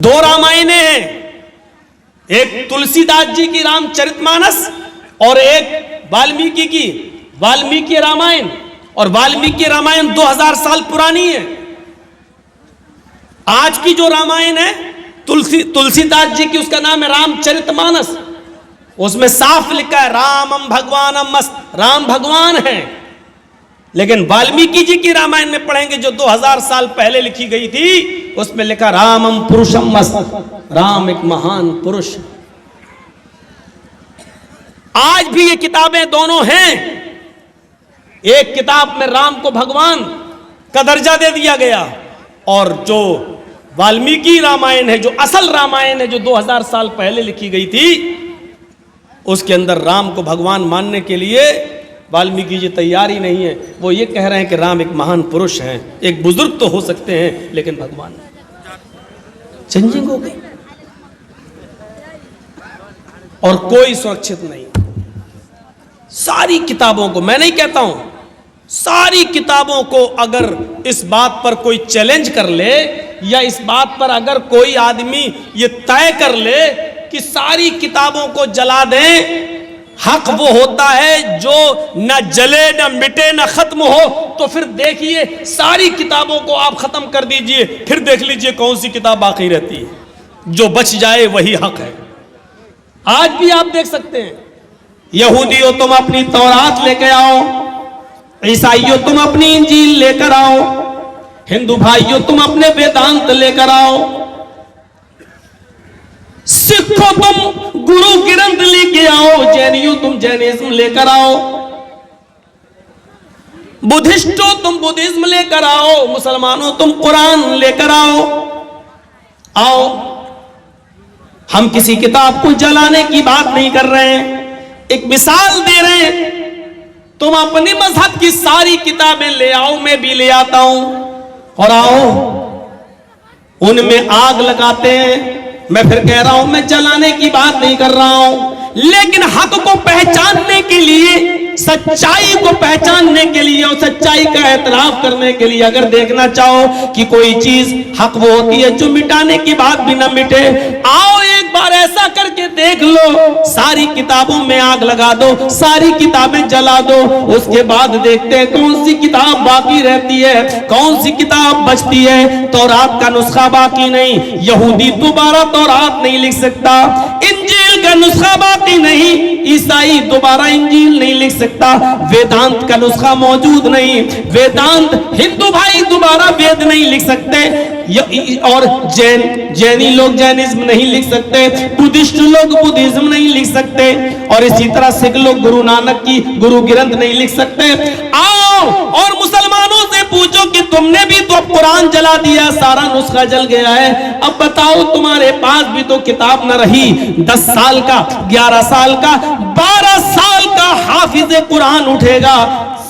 दो रामायणें हैं, एक तुलसीदास जी की रामचरितमानस और एक वाल्मीकि रामायण। और वाल्मीकि रामायण 2000 साल पुरानी है। आज की जो रामायण है तुलसीदास जी की, उसका नाम है रामचरितमानस। उसमें साफ लिखा है रामम भगवानम मस्त, राम भगवान है। लेकिन वाल्मीकि जी की रामायण में पढ़ेंगे जो 2000 साल पहले लिखी गई थी, उसमें लिखा रामम पुरुषम मस्त, राम एक महान पुरुष। आज भी ये किताबें दोनों हैं। एक किताब में राम को भगवान का दर्जा दे दिया गया, और जो वाल्मीकि रामायण है, जो असल रामायण है, जो 2000 साल पहले लिखी गई थी, उसके अंदर राम को भगवान मानने के लिए वाल्मीकि जी तैयार ही नहीं है। वो ये कह रहे हैं कि राम एक महान पुरुष हैं, एक बुजुर्ग तो हो सकते हैं लेकिन भगवान। चेंजिंग हो गई और कोई सुरक्षित नहीं। सारी किताबों को, मैं नहीं कहता हूं, सारी किताबों को अगर इस बात पर कोई चैलेंज कर ले, या इस बात पर अगर कोई आदमी ये तय कर ले कि सारी किताबों को जला दें, हक वो होता है जो न जले न मिटे न खत्म हो, तो फिर देखिए सारी किताबों को आप खत्म कर दीजिए, फिर देख लीजिए कौन सी किताब बाकी रहती है। जो बच जाए वही हक है। आज भी आप देख सकते हैं, यहूदियों तुम अपनी तौरात लेकर आओ, ईसाइयों तुम अपनी इंजील लेकर आओ, हिंदू भाइयों तुम अपने वेदांत लेकर आओ, सिखों तुम गुरु ग्रंथ लेके आओ, जैनियों तुम जैनिज्म लेकर आओ, बुद्धिस्टों तुम बुद्धिज्म लेकर आओ, मुसलमानों तुम कुरान लेकर आओ। हम किसी किताब को जलाने की बात नहीं कर रहे हैं, एक मिसाल दे रहे हैं। तुम अपनी मजहब की सारी किताबें ले आओ, मैं भी ले आता हूं, और आओ उनमें आग लगाते हैं। मैं फिर कह रहा हूं, मैं जलाने की बात नहीं कर रहा हूं, लेकिन हक को पहचानने के लिए, सच्चाई को पहचानने के लिए और सच्चाई का एतराफ करने के लिए, अगर देखना चाहो कि कोई चीज हक वो होती है जो मिटाने की बात भी न मिटे, आओ एक बार ऐसा करके देख लो, सारी किताबों में आग लगा दो, सारी किताबें जला दो, उसके बाद देखते हैं कौन सी किताब बाकी रहती है, कौन सी किताब बचती है। तौरात का नुस्खा बाकी नहीं, यहूदी दोबारा तौरात नहीं लिख सकता, इंजील का नुस्खा बाकी नहीं, ईसाई दोबारा इंजील नहीं लिख सकता, वेदांत का नुस्खा मौजूद नहीं, वेदांत हिंदू भाई दोबारा वेद नहीं लिख सकते, और जैनी लोग जैनिज्म नहीं लिख सकते, बुद्धिस्ट लोग बुद्धिज्म नहीं लिख सकते, और इसी तरह सिख लोग गुरु नानक की गुरु ग्रंथ नहीं लिख सकते। आओ और मुसलमानों से पूछो कि तुमने भी तो कुरान जला दिया, सारा नुस्खा जल गया है, अब बताओ तुम्हारे पास भी तो किताब न रही। 10 साल का, 11 साल का, 12 साल का हाफिज कुरान उठेगा,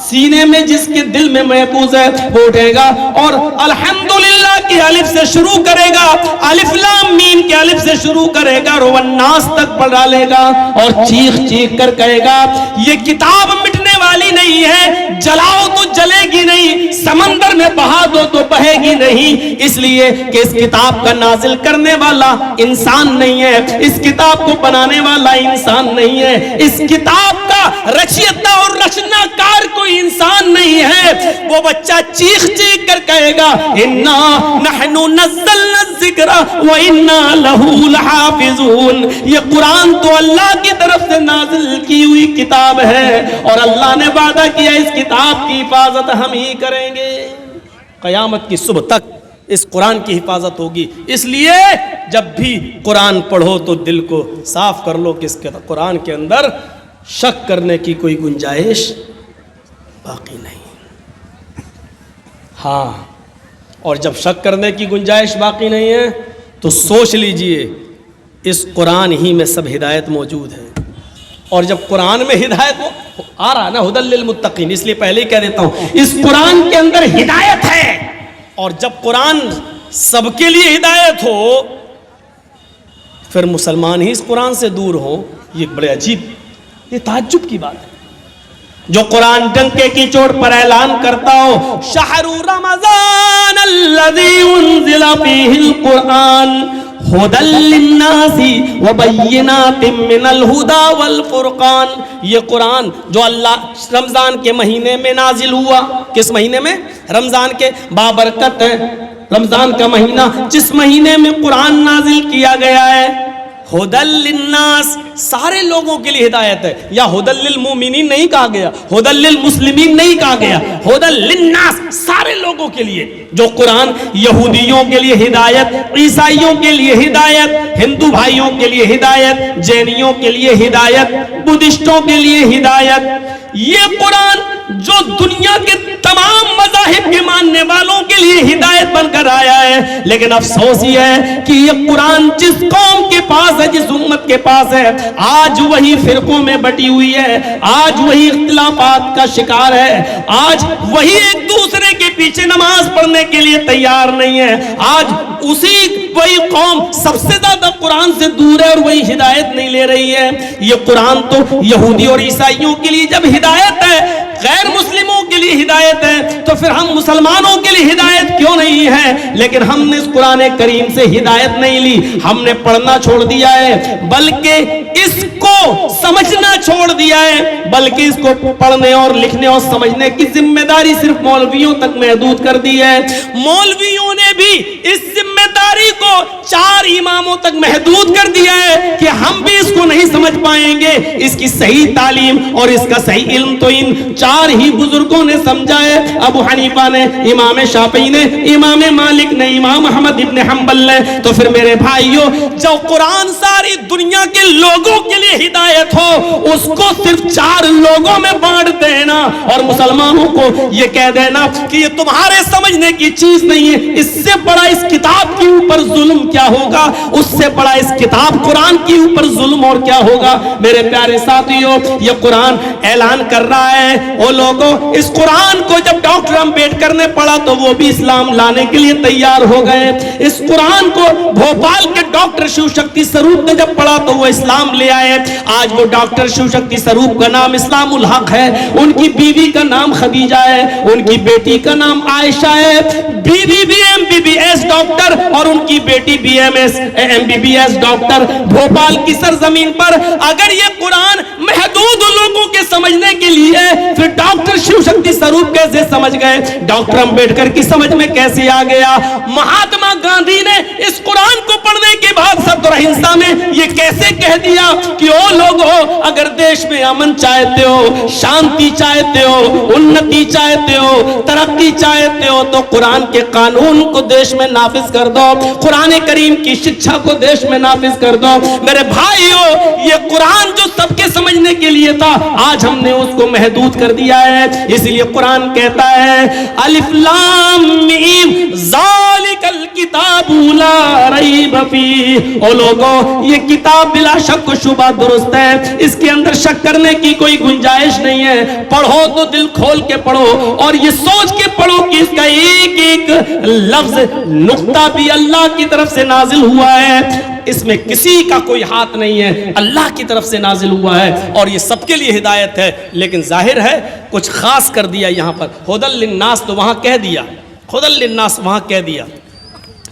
सीने में जिसके दिल में महफूज है वो उठेगा और अल्हम्दुलिल्लाह की अलिफ से शुरू करेगा, अलिफ लाम मीम के अलिफ से शुरू करेगा, रोवन्नास तक पढ़ डालेगा और चीख चीख कर कहेगा ये किताब मिटने वाली नहीं है, जलाओ तो जलेगी नहीं, समंदर में बहा दो तो बहेगी नहीं, इसलिए कि इस किताब का नाजिल करने वाला इंसान नहीं है, इस किताब को बनाने वाला इंसान नहीं है, इस किताब का रचयिता और रचनाकार कोई इंसान नहीं है। वो बच्चा चीख चीख कर कहेगा इन्ना नहनु नज़्ज़लना ज़िक्रा व इन्ना लहू लहाफ़िज़ून, ये कुरान तो अल्लाह की तरफ से नाजिल की हुई किताब है और अल्लाह ने वादा किया इस किताब की हिफाजत हम ही करेंगे, क़यामत की सुबह तक इस कुरान की हिफाजत होगी। इसलिए जब भी कुरान पढ़ो तो दिल को साफ कर लो कि इस कुरान के अंदर शक करने की कोई गुंजाइश बाकी नहीं। हाँ, और जब शक करने की गुंजाइश बाकी नहीं है तो सोच लीजिए इस कुरान ही में सब हिदायत मौजूद है। और जब कुरान में हिदायत आ रहा है ना, हुदल लिल मुत्तकीन, इसलिए पहले ही कह देता हूं इस कुरान के अंदर हिदायत है। और जब कुरान सबके लिए हिदायत हो फिर मुसलमान ही इस कुरान से दूर हो, ये बड़े अजीब, ये ताज्जुब की बात है। जो कुरान डंके की चोट पर ऐलान करता हो शहरु रमज़ान अल्लज़ी उन्ज़िला फ़ीहिल कुरान हुदल लिन्नासी व बय्यिनातिम मिनल हुदा वल फुरकान। ये कुरान जो अल्लाह रमजान के महीने में नाजिल हुआ, किस महीने में? रमजान के बाबरकत रमजान का महीना, जिस महीने में कुरान नाजिल किया गया है, हुदल लिन्नास, सारे लोगों के लिए हिदायत है। या हुदल लिल मुमिनीन नहीं कहा गया, हुदल लिल मुस्लिमीन नहीं कहा गया, हुदल लिन्नास, सारे लोगों के लिए। जो कुरान यहूदियों के लिए हिदायत, ईसाइयों के लिए हिदायत, हिंदू भाइयों के लिए हिदायत, जैनियों के लिए हिदायत, बुद्धिस्टों के लिए हिदायत। ये कुरान जो दुनिया के तमाम मज़ाहिब के मानने वालों के लिए हिदायत बनकर आया है, लेकिन अफसोस ये है कि ये कुरान जिस कौम के पास है, जिस उम्मत के पास है, आज वही फिरकों में बटी हुई है, आज वही इख्तिलाफात का शिकार है, आज वही एक दूसरे के पीछे नमाज पढ़ने के लिए तैयार नहीं है, आज वही कौम सबसे ज्यादा कुरान से दूर है और वही हिदायत नहीं ले रही है। ये कुरान तो यहूदी और ईसाइयों के लिए जब हिदायत है, गैर मुस्लिमों के लिए हिदायत है, तो फिर हम मुसलमानों के लिए हिदायत क्यों नहीं है? लेकिन हमने इस कुरान करीम से हिदायत नहीं ली, हमने पढ़ना छोड़ दिया है, बल्कि इसको समझना छोड़ दिया है, बल्कि इसको पढ़ने और लिखने और समझने की जिम्मेदारी सिर्फ मौलवियों तक महदूद कर दी है। मौलवियों ने भी इस जिम्मेदारी को 4 इमामों तक महदूद कर दिया है कि हम भी इसको नहीं समझ पाएंगे। इसकी सही तालीम और इसका सही इल्म तो इन 4 ही बुजुर्गों ने समझा है। अबू हनीफा ने, इमाम शाफी ने, इमाम मालिक ने, इमाम अहमद इब्न हंबल ने। तो फिर मेरे भाइयों, जो कुरान सारी दुनिया के लोगों के लिए हिदायत हो, उसको सिर्फ 4 लोगों में बांट देना और मुसलमानों को यह कह देना कि ये तुम्हारे समझने की चीज नहीं है, इससे बड़ा इस किताब के ऊपर जुल्म क्या होगा, उससे बड़ा इस किताब कुरान के ऊपर जुल्म और क्या होगा। मेरे प्यारे साथियों, ये कुरान ऐलान कर रहा है, वो लोगों, इस कुरान को जब डॉक्टर अम्बेडकर ने पढ़ा तो वो भी इस्लाम लाने के लिए तैयार हो गए। इस कुरान को भोपाल के डॉक्टर शिव शक्ति स्वरूप ने जब पढ़ा तो वो इस्लाम ले आए। आज वो डॉक्टर शिव शक्ति स्वरूप का नाम इस्लामुल हक है, उनकी बीवी का नाम खदीजा है, उनकी बेटी का नाम आयशा है। बीवी भी MBBS डॉक्टर और उनकी बेटी BMS MBBS डॉक्टर। भोपाल की सरजमीन पर अगर ये कुरान महदूद लोगों के समझने के लिए, फिर डॉक्टर शिव शक्ति स्वरूप कैसे समझ गए, डॉक्टर अंबेडकर की समझ में कैसे आ गया, महात्मा गांधी ने इस कुरान को पढ़ने के बाद सत्तर अहिंसा में ये कैसे कह दिया कि ओ लोगों, अगर देश में अमन चाहते हो, शांति चाहते हो, उन्नति चाहते हो, तरक्की चाहते हो, तो कुरान के कानून को देश में नाफिज कर दो, कुरान करीम की शिक्षा को देश में नाफिज कर दो। मेरे भाइयों, ये कुरान जो सबके समझने के लिए था, आज हमने उसको महदूद कर दिया है। इसलिए कुरान कहता है, अलिफ लाम मीम ज़ालिकल किताबु ला रैब फीह। ओ लोगों, ये किताब बिला शक व शुबा दुरुस्त है, इसके अंदर शक करने की कोई गुंजाइश नहीं है। पढ़ो तो दिल खोल के पढ़ो और ये सोच के पढ़ो कि इसका एक एक लफ्ज, नुक्ता भी अल्लाह की तरफ से नाजिल हुआ है, इसमें किसी का कोई हाथ नहीं है, अल्लाह की तरफ से नाजिल हुआ है और ये सबके लिए हिदायत है। लेकिन जाहिर है कुछ खास कर दिया यहाँ पर, हुदल लिन्नास तो वहाँ कह दिया, हुदल लिन्नास वहाँ कह दिया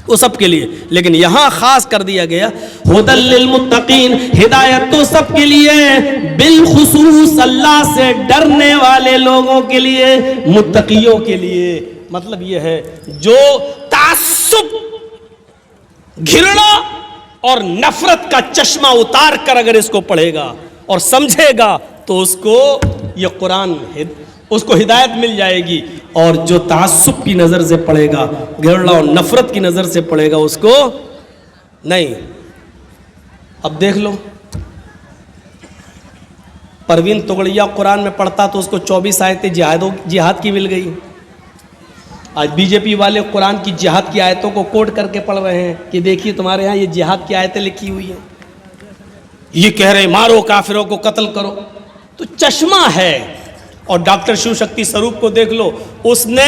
वो सबके लिए, लेकिन यहाँ खास कर दिया गया हुदल लिल मुत्तकीन, हिदायत तो सबके लिए, बिलखुसूस अल्लाह से डरने वाले लोगों के लिए, मुत्तकियों के लिए। मतलब ये है जो तासुब, घृणा और नफरत का चश्मा उतार कर अगर इसको पढ़ेगा और समझेगा तो उसको ये कुरान, उसको हिदायत मिल जाएगी। और जो तासुब की नजर से पढ़ेगा, घृणा और नफरत की नजर से पढ़ेगा, उसको नहीं। अब देख लो, परवीन तोगड़िया कुरान में पढ़ता तो उसको 24 आयतें जिहाद की मिल गई। आज बीजेपी वाले कुरान की जिहाद की आयतों को कोट करके पढ़ रहे हैं कि देखिए तुम्हारे यहाँ ये जिहाद की आयतें लिखी हुई हैं, ये कह रहे मारो काफिरों को, कत्ल करो। तो चश्मा है। और डॉक्टर शिव शक्ति स्वरूप को देख लो, उसने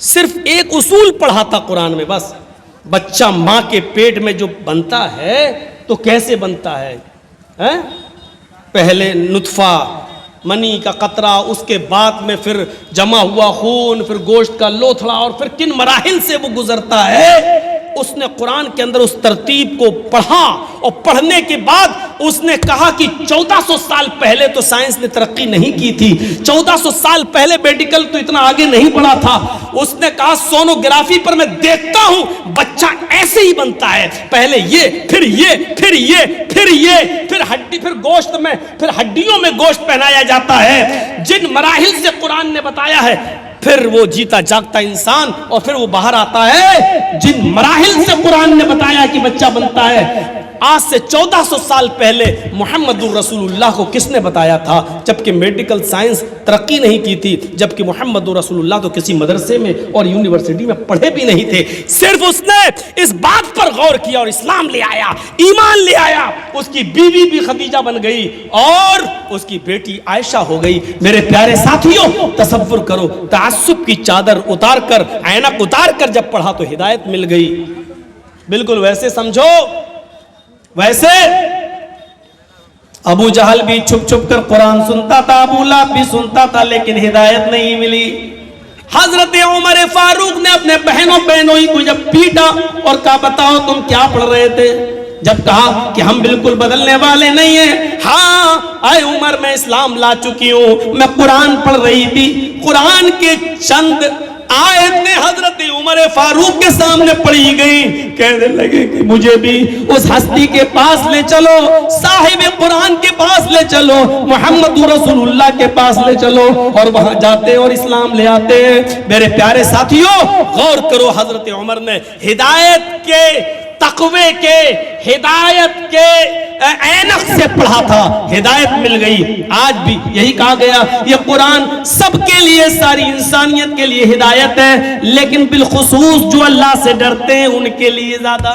सिर्फ एक उसूल पढ़ा था कुरान में, बस बच्चा माँ के पेट में जो बनता है तो कैसे बनता है, हैं? पहले नुत्फा, मनी का कतरा, उसके बाद में फिर जमा हुआ खून, फिर गोश्त का लोथड़ा और फिर किन मराहिल से वो गुजरता है, उसने कुरान के अंदर उस तरतीब को पढ़ा और पढ़ने के बाद उसने कहा कि 1400 साल पहले तो साइंस ने तरक्की नहीं की थी, 1400 साल पहले मेडिकल तो इतना आगे नहीं बढ़ा था। उसने कहा सोनोग्राफी पर मैं देखता हूं बच्चा ऐसे ही बनता है, पहले ये फिर ये फिर ये फिर ये फिर हड्डी फिर गोश्त में फिर हड्डियों में गोश्त पहनाया जाता है। जिन मराहिल से कुरान ने बताया है, फिर वो जीता जागता इंसान और फिर वो बाहर आता है। जिन मराहिल से कुरान ने बताया कि बच्चा बनता है, आज से 1400 साल पहले मुहम्मदुर रसूलुल्लाह को किसने बताया था, जबकि मेडिकल साइंस तरक्की नहीं की थी, जबकि मुहम्मदुर रसूलुल्लाह तो किसी मदरसे में और यूनिवर्सिटी में पढ़े भी नहीं थे। सिर्फ उसने इस बात पर गौर किया और इस्लाम ले आया, ईमान ले आया। उसकी बीवी भी खदीजा बन गई और उसकी बेटी आयशा हो गई। मेरे प्यारे साथियों, तसव्वुर करो, तासुब की चादर उतार कर, ऐनक उतार कर जब पढ़ा तो हिदायत मिल गई। बिल्कुल वैसे समझो, वैसे अबू जहल भी छुप छुप कर कुरान सुनता था, अबू लहब भी सुनता था, लेकिन हिदायत नहीं मिली। हजरत उमर फारूक ने अपने बहनों को जब पीटा और कहा बताओ तुम क्या पढ़ रहे थे, जब कहा कि हम बिल्कुल बदलने वाले नहीं हैं, हाँ आए उमर मैं इस्लाम ला चुकी हूं, मैं कुरान पढ़ रही थी। कुरान के चंद आयतें हजरत उमर फारूक के सामने पढ़ी गई। कहने लगे कि मुझे भी उस हस्ती के पास ले चलो, साहिब कुरान के पास ले चलो, मोहम्मद रसूलुल्लाह के पास ले चलो, और वहां जाते और इस्लाम ले आते। मेरे प्यारे साथियों, गौर करो, हजरत उमर ने हिदायत के, तकवे के, हिदायत के ऐनक से पढ़ा था, हिदायत मिल गई। आज भी यही कहा गया, ये कुरान सबके लिए, सारी इंसानियत के लिए हिदायत है, लेकिन बिलखुसूस जो अल्लाह से डरते हैं उनके लिए ज्यादा,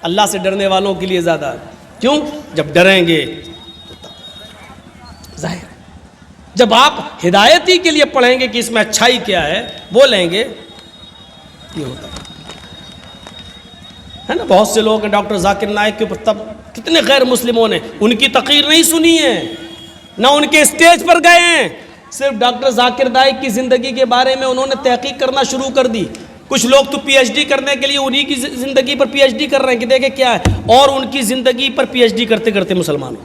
अल्लाह से डरने वालों के लिए ज्यादा। क्यों? जब डरेंगे जाहिर, जब आप हिदायत ही के लिए पढ़ेंगे कि इसमें अच्छाई क्या है, बोलेंगे, ये होता है ना। बहुत से लोग डॉक्टर जाकिर नाइक के ऊपर तब कितने गैर मुस्लिमों ने उनकी तकरीर नहीं सुनी है, ना उनके स्टेज पर गए हैं, सिर्फ डॉक्टर जाकिर नाइक की जिंदगी के बारे में उन्होंने तहकीक करना शुरू कर दी। कुछ लोग तो पीएचडी करने के लिए उन्हीं की जिंदगी पर पीएचडी कर रहे हैं कि देखे क्या है, और उनकी जिंदगी पर पीएचडी करते करते मुसलमानों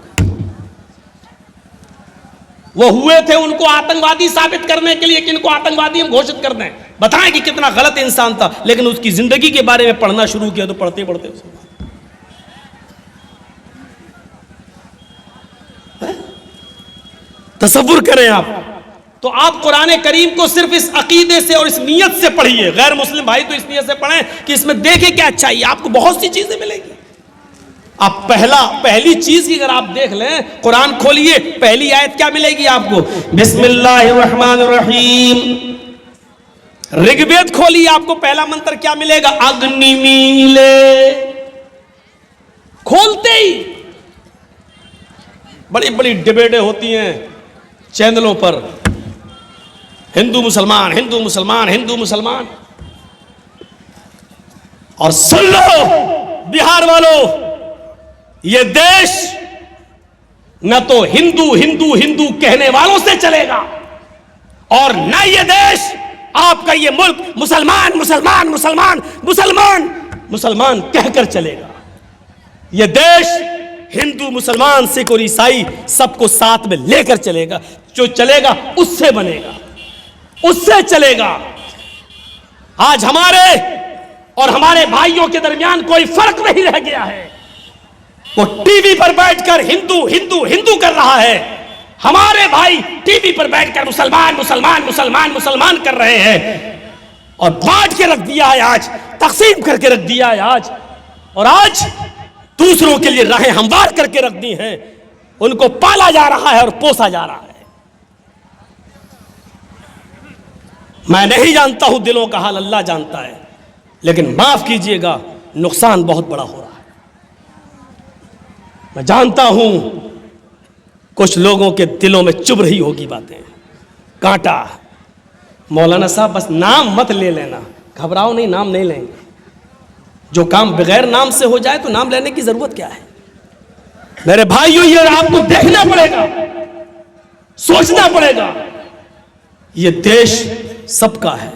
वो हुए थे उनको आतंकवादी साबित करने के लिए कि इनको आतंकवादी हम घोषित कर दें, बताएं कि कितना गलत इंसान था, लेकिन उसकी जिंदगी के बारे में पढ़ना शुरू किया तो पढ़ते पढ़ते तसव्वुर करें आप। तो आप कुरान करीम को सिर्फ इस अकीदे से और इस नीयत से पढ़िए, गैर मुस्लिम भाई तो इस नीयत से पढ़ें कि इसमें देखें क्या अच्छाई, आपको बहुत सी चीजें मिलेंगी। आप पहली चीज की अगर आप देख लें, कुरान खोलिए, पहली आयत क्या मिलेगी आपको, बिस्मिल्लाहिर्रहमानिर्रहीम। ऋग्वेद खोलिए, आपको पहला मंत्र क्या मिलेगा, अग्निमीले। खोलते ही बड़ी बड़ी डिबेटें होती हैं चैनलों पर, हिंदू मुसलमान हिंदू मुसलमान हिंदू मुसलमान। और सुन लो बिहार वालों, ये देश न तो हिंदू हिंदू हिंदू कहने वालों से चलेगा, और न ये देश, आपका ये मुल्क मुसलमान मुसलमान मुसलमान मुसलमान मुसलमान कहकर चलेगा। ये देश हिंदू मुसलमान सिख और ईसाई सबको साथ में लेकर चलेगा। जो चलेगा उससे बनेगा, उससे चलेगा। आज हमारे और हमारे भाइयों के दरमियान कोई फर्क नहीं रह गया है। वो टीवी पर बैठकर हिंदू हिंदू हिंदू कर रहा है, हमारे भाई टीवी पर बैठकर मुसलमान मुसलमान मुसलमान मुसलमान कर रहे हैं, और बांट के रख दिया है, आज तकसीम करके रख दिया है आज, और आज दूसरों के लिए राहें हमवार करके रख दी हैं, उनको पाला जा रहा है और पोसा जा रहा है। मैं नहीं जानता हूं दिलों का हाल, अल्लाह जानता है, लेकिन माफ कीजिएगा नुकसान बहुत बड़ा हो रहा है। मैं जानता हूं कुछ लोगों के दिलों में चुभ रही होगी बातें, कांटा। मौलाना साहब बस नाम मत ले लेना, घबराओ नहीं, नाम नहीं लेंगे। जो काम बगैर नाम से हो जाए तो नाम लेने की जरूरत क्या है। मेरे भाइयों, ये आपको देखना पड़ेगा, सोचना पड़ेगा। ये देश सबका है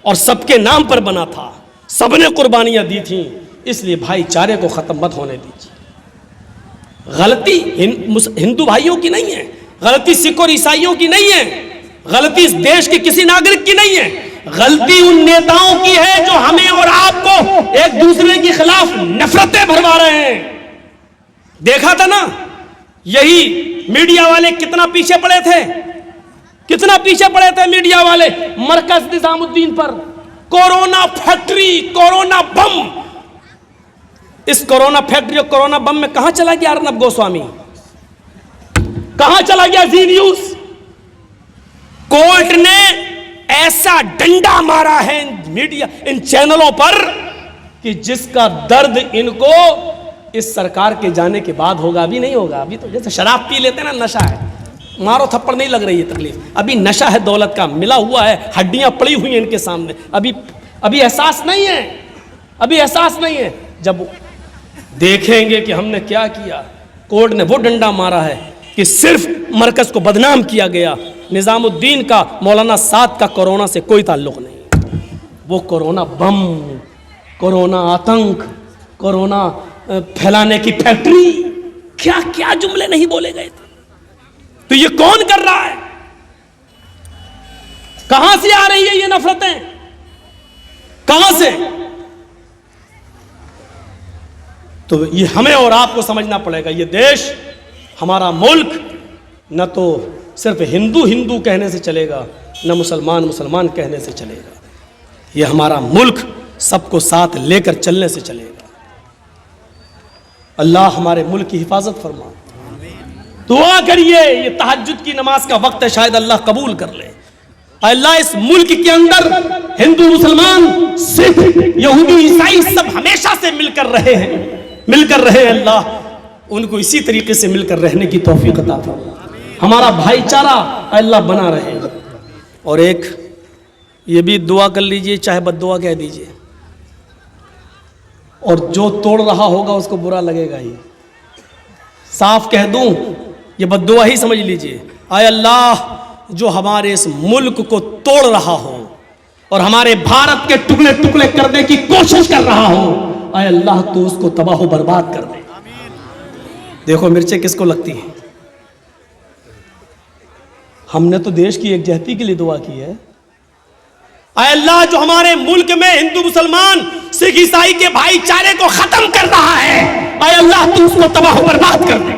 और सबके नाम पर बना था, सबने कुर्बानियां दी थी, इसलिए भाईचारे को खत्म मत होने दीजिए। गलती हिंदू भाइयों की नहीं है, गलती सिख और ईसाइयों की नहीं है, गलती इस देश के किसी नागरिक की नहीं है, गलती उन नेताओं की है जो हमें और आपको एक दूसरे के खिलाफ नफरतें भरवा रहे हैं। देखा था ना, यही मीडिया वाले कितना पीछे पड़े थे, कितना पीछे पड़े थे मीडिया वाले मरकज निजामुद्दीन पर। कोरोना फैक्ट्री, कोरोना बम, इस कोरोना फैक्ट्री और कोरोना बम में कहां चला गया अर्नब गोस्वामी, कहां चला गया जी न्यूज? कोर्ट ने ऐसा डंडा मारा है मीडिया, इन चैनलों पर कि जिसका दर्द इनको इस सरकार के जाने के बाद होगा, अभी नहीं होगा। अभी तो जैसे शराब पी लेते हैं ना, नशा है, मारो थप्पड़ नहीं लग रही है तकलीफ, अभी नशा है दौलत का, मिला हुआ है, हड्डियां पड़ी हुई हैं इनके सामने, अभी एहसास नहीं है, अभी एहसास नहीं है। जब देखेंगे कि हमने क्या किया, कोर्ट ने वो डंडा मारा है कि सिर्फ मरकज को बदनाम किया गया, निजामुद्दीन का, मौलाना साद का कोरोना से कोई ताल्लुक नहीं। वो कोरोना बम, कोरोना आतंक, कोरोना फैलाने की फैक्ट्री, क्या क्या जुमले नहीं बोले गए थे। तो ये कौन कर रहा है, कहां से आ रही है ये नफरतें, कहां से? तो ये हमें और आपको समझना पड़ेगा, ये देश, हमारा मुल्क न तो सिर्फ हिंदू हिंदू कहने से चलेगा, न मुसलमान मुसलमान कहने से चलेगा। ये हमारा मुल्क सबको साथ लेकर चलने से चलेगा। अल्लाह हमारे मुल्क की हिफाजत फरमा। दुआ करिए, ये तहज्जुद की नमाज का वक्त है, शायद अल्लाह कबूल कर ले। अल्लाह इस मुल्क के अंदर हिंदू मुसलमान सिख यहूदी ईसाई सब हमेशा से मिलकर रहे हैं। अल्लाह उनको इसी तरीके से मिलकर रहने की तौफीक अता फरमा। हमारा भाईचारा अल्लाह बना रहे। और एक ये भी दुआ कर लीजिए, चाहे बद्दुआ कह दीजिए, और जो तोड़ रहा होगा उसको बुरा लगेगा ही, साफ कह दूं, ये बद्दुआ ही समझ लीजिए। आय अल्लाह, जो हमारे इस मुल्क को तोड़ रहा हो और हमारे भारत के टुकड़े टुकड़े करने की कोशिश कर रहा हो, आय अल्लाह तो उसको तबाह बर्बाद कर दे। देखो मिर्चें किसको लगती हैं, हमने तो देश की एकजहती के लिए दुआ की है। आय अल्लाह, जो हमारे मुल्क में हिंदू मुसलमान सिख ईसाई के भाईचारे को खत्म कर रहा है, आय अल्लाह तू उसको तबाह बर्बाद कर दे,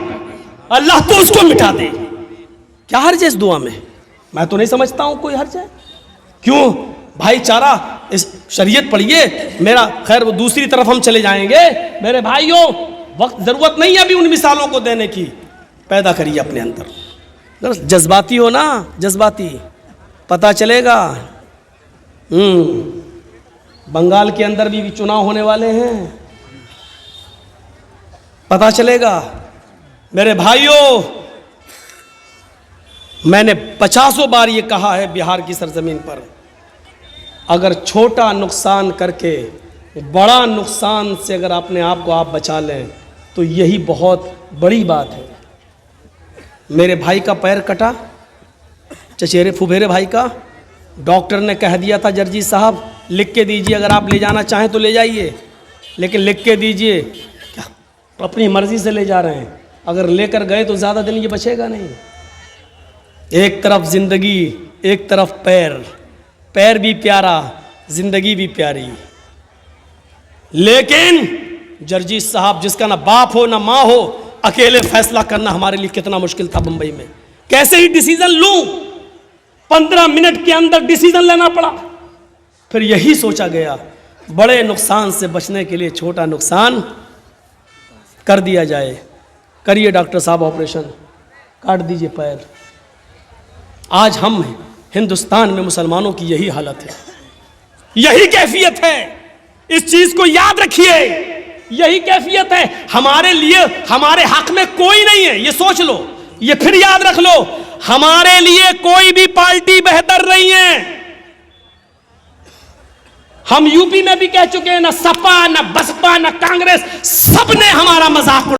अल्लाह तू उसको मिटा दे। क्या हर्ज है इस दुआ में? मैं तो नहीं समझता हूं कोई हर्ज है। क्यों? भाईचारा, इस शरीयत पढ़िए मेरा, खैर वो दूसरी तरफ हम चले जाएंगे। मेरे भाइयों, वक्त जरूरत नहीं है अभी उन मिसालों को देने की, पैदा करिए अपने अंदर। जज्बाती हो ना, जज्बाती, पता चलेगा। बंगाल के अंदर भी चुनाव होने वाले हैं, पता चलेगा। मेरे भाइयों, मैंने 50 बार ये कहा है बिहार की सरजमीन पर, अगर छोटा नुकसान करके बड़ा नुकसान से अगर अपने आप को आप बचा लें तो यही बहुत बड़ी बात है। मेरे भाई का पैर कटा, चचेरे फुफेरे भाई का, डॉक्टर ने कह दिया था जर्जी साहब लिख के दीजिए, अगर आप ले जाना चाहें तो ले जाइए, लेकिन लिख के दीजिए। क्या अपनी मर्जी से ले जा रहे हैं, अगर लेकर गए तो ज़्यादा दिन ये बचेगा नहीं। एक तरफ ज़िंदगी, एक तरफ पैर, पैर भी प्यारा, ज़िंदगी भी प्यारी। लेकिन जर्जी साहब, जिसका ना बाप हो ना माँ हो, अकेले फैसला करना हमारे लिए कितना मुश्किल था बंबई में। कैसे ही डिसीजन लूं, 15 मिनट के अंदर डिसीजन लेना पड़ा। फिर यही सोचा गया, बड़े नुकसान से बचने के लिए छोटा नुकसान कर दिया जाए। करिए डॉक्टर साहब ऑपरेशन, काट दीजिए पैर। आज हम हिंदुस्तान में मुसलमानों की यही हालत है, यही कैफियत है। इस चीज को याद रखिए, यही कैफियत है। हमारे लिए, हमारे हक में कोई नहीं है, ये सोच लो, ये फिर याद रख लो, हमारे लिए कोई भी पार्टी बेहतर नहीं है। हम यूपी में भी कह चुके हैं, ना सपा, ना बसपा, ना कांग्रेस, सबने हमारा मजाक